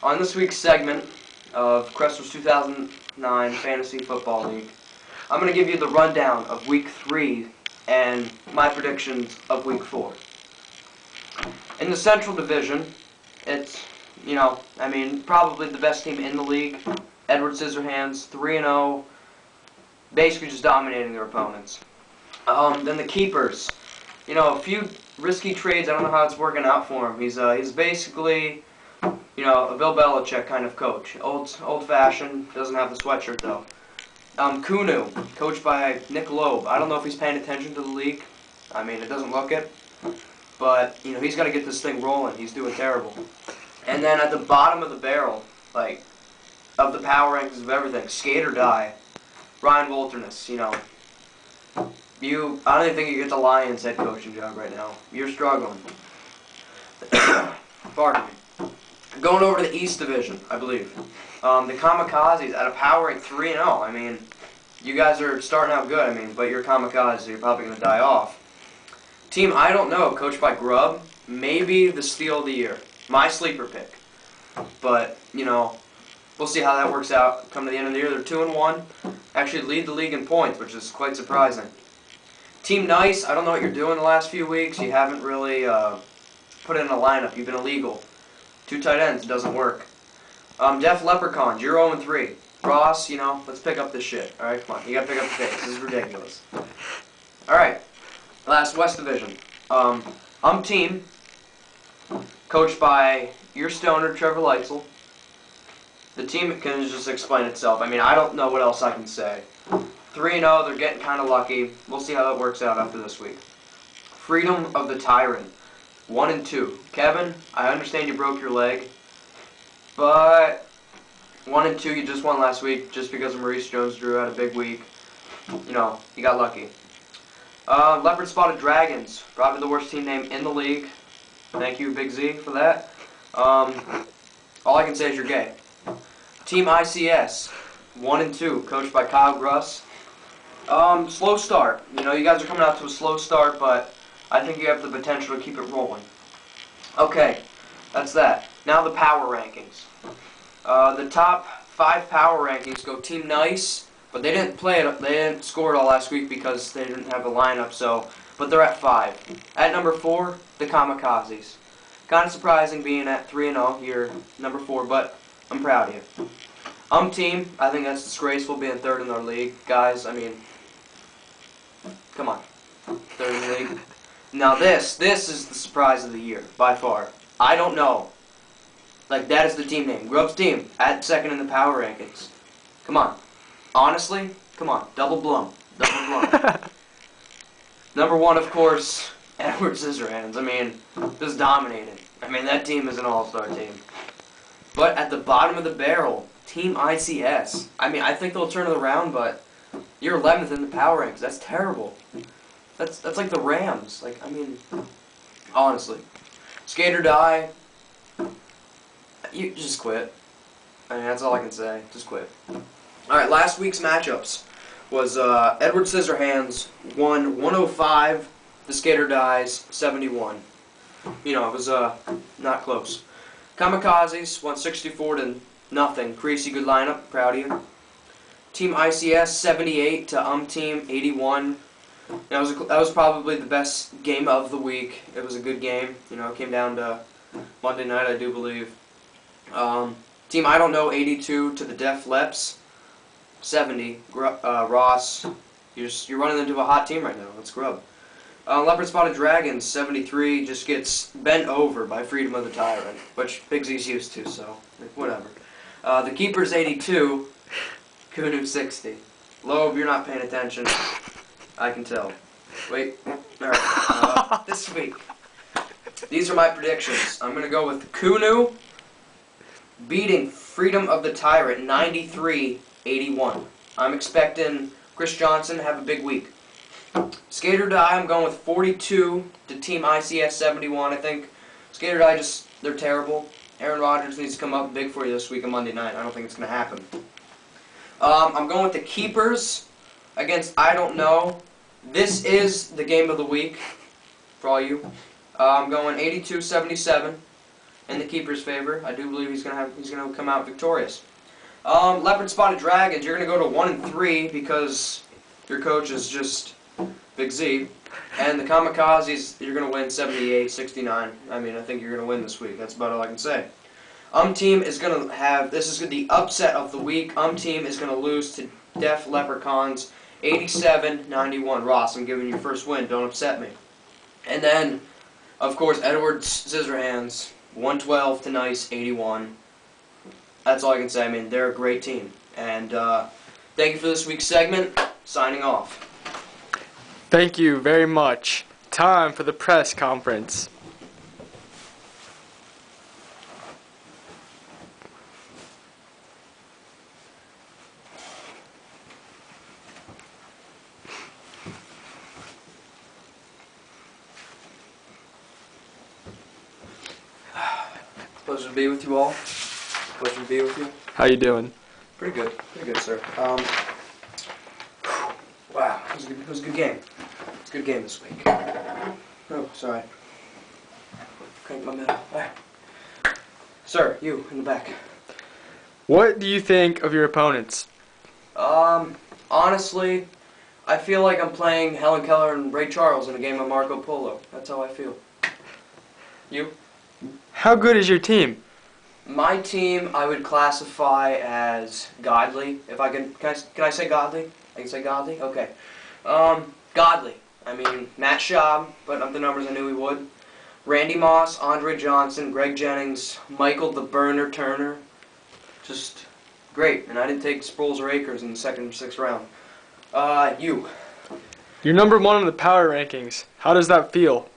On this week's segment of Crestor's 2009 Fantasy Football League, I'm going to give you the rundown of Week 3 and my predictions of Week 4. In the Central Division, it's, probably the best team in the league. Edward Scissorhands, 3-0, basically just dominating their opponents. Then the keepers, a few risky trades. I don't know how it's working out for him. He's basically, a Bill Belichick kind of coach. Old-fashioned, doesn't have the sweatshirt though. Kunu, coached by Nick Loeb. I don't know if he's paying attention to the league. It doesn't look it. But, he's got to get this thing rolling. He's doing terrible. And then at the bottom of the barrel, of the power rankings of everything, skate or die, Ryan Wilderness, I don't even think you get the Lions head coaching job right now. You're struggling. Pardon me. Going over to the East Division, I believe. The Kamikazes at a power rank 3-0. You guys are starting out good, but you're Kamikazes, so you're probably going to die off. Team I don't know, coached by Grubb, maybe the steal of the year. My sleeper pick. But, we'll see how that works out. Come to the end of the year, they're 2-1. Actually lead the league in points, which is quite surprising. Team Nice, I don't know what you're doing the last few weeks. You haven't really put in a lineup. You've been illegal. 2 tight ends, it doesn't work. Def Leprechauns, you're 0-3. Ross, let's pick up this shit. Alright, come on. You gotta pick up the pace. This is ridiculous. Alright. Last West Division. Team, coached by your stoner, Trevor Leitzel. The team can just explain itself. I don't know what else I can say. 3-0, they're getting kind of lucky. We'll see how that works out after this week. Freedom of the Tyrant, 1-2. Kevin, I understand you broke your leg, but 1-2, you just won last week just because Maurice Jones-Drew had a big week. You got lucky. Leopard Spotted Dragons, probably the worst team name in the league. Thank you, Big Z, for that. All I can say is you're gay. Team ICS, 1-2, coached by Kyle Gruss. Slow start. You guys are coming out to a slow start, but I think you have the potential to keep it rolling. Okay, that's that. Now the power rankings. The top 5 power rankings go Team Nice, but they didn't play it. They didn't score it all last week because they didn't have a lineup. But they're at 5. At number 4, the Kamikazes. Kind of surprising being at 3-0. You're number 4, but I'm proud of you. Team, I think that's disgraceful being 3rd in our league, guys. Come on, 3rd in the league. Now this is the surprise of the year by far. I don't know. That is the team name. Grubb's team at 2nd in the power rankings. Come on. Honestly, come on. Double Blum. Number 1, of course, Edward Scissorhands. Just dominated. That team is an all-star team. But at the bottom of the barrel, Team ICS. I think they'll turn it around, but you're 11th in the power ranks. That's terrible. That's like the Rams. Honestly. Skate or die. You just quit. That's all I can say. Just quit. Alright, last week's matchups was Edward Scissorhands won 105, the Skater Dies 71. It was not close. Kamikazes won 64-0. Creasy, good lineup. Proud of you. Team ICS 78 to Team 81. That was probably the best game of the week. It was a good game. It came down to Monday night, I do believe. Team I don't know 82 to the Def Leps 70. Ross, you're running into a hot team right now. Let's Grub. Leopard Spotted Dragons 73 just gets bent over by Freedom of the Tyrant, which Big Z's used to, so whatever. The Keepers 82, Kunu 60. Loeb, you're not paying attention. I can tell. Wait. Alright. This week. These are my predictions. I'm going to go with Kunu beating Freedom of the Tyrant 93-81. I'm expecting Chris Johnson to have a big week. Skater Die, I'm going with 42 to Team ICS 71. I think Skater Die they're terrible. Aaron Rodgers needs to come up big for you this week on Monday night. I don't think it's going to happen. I'm going with the Keepers against I don't know. This is the game of the week for all you. I'm going 82-77. in the keeper's favor. I do believe he's gonna come out victorious. Leopard Spotted Dragons, you're gonna go to 1-3 because your coach is just Big Z. And the Kamikazes, you're gonna win 78-69. I mean, I think you're gonna win this week. That's about all I can say. Team is gonna have, this is the upset of the week. Team is gonna lose to Def Leprechauns 87-91. Ross, I'm giving you first win. Don't upset me. And then, of course, Edwards Scissorhands 112 to Nice 81. That's all I can say. I mean, they're a great team. And thank you for this week's segment. Signing off. Thank you very much. Time for the press conference. Pleasure to be with you all. Pleasure to be with you. How you doing? Pretty good, sir. Wow, it was a good game. It's a good game this week. Oh, sorry. Crank my middle. Right. Sir, you in the back. What do you think of your opponents? Honestly, I feel like I'm playing Helen Keller and Ray Charles in a game of Marco Polo. That's how I feel. You? How good is your team? My team, I would classify as godly. If I can I say godly? I can say godly? Okay. Godly. I mean, Matt Schaub, putting up the numbers I knew he would. Randy Moss, Andre Johnson, Greg Jennings, Michael the Burner Turner. Just great. And I didn't take Sproles or Akers in the second or sixth round. You. You're number 1 in the power rankings. How does that feel?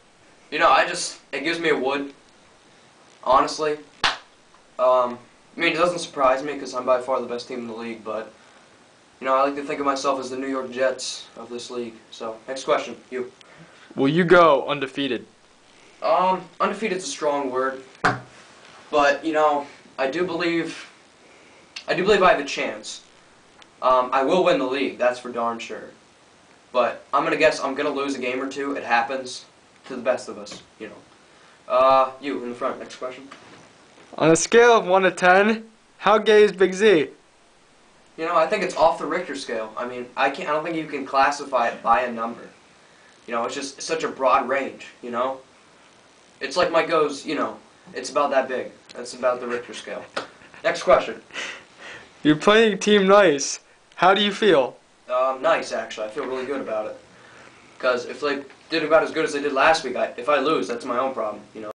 You know, it gives me a wood. Honestly. I mean, it doesn't surprise me because I'm by far the best team in the league, but, you know, I like to think of myself as the New York Jets of this league. So, next question, you. Will you go undefeated? Undefeated is a strong word, but, you know, I do believe I have a chance. I will win the league, that's for darn sure. But I'm going to guess I'm going to lose a game or two. It happens to the best of us, you know. You, in the front, next question. On a scale of 1 to 10, how gay is Big Z? You know, I think it's off the Richter scale. I mean, I don't think you can classify it by a number. You know, it's just such a broad range, you know? It's like Mike goes, you know, it's about that big. That's about the Richter scale. Next question. You're playing Team Nice. How do you feel? Nice, actually. I feel really good about it. Because if they did about as good as they did last week, if I lose, that's my own problem, you know?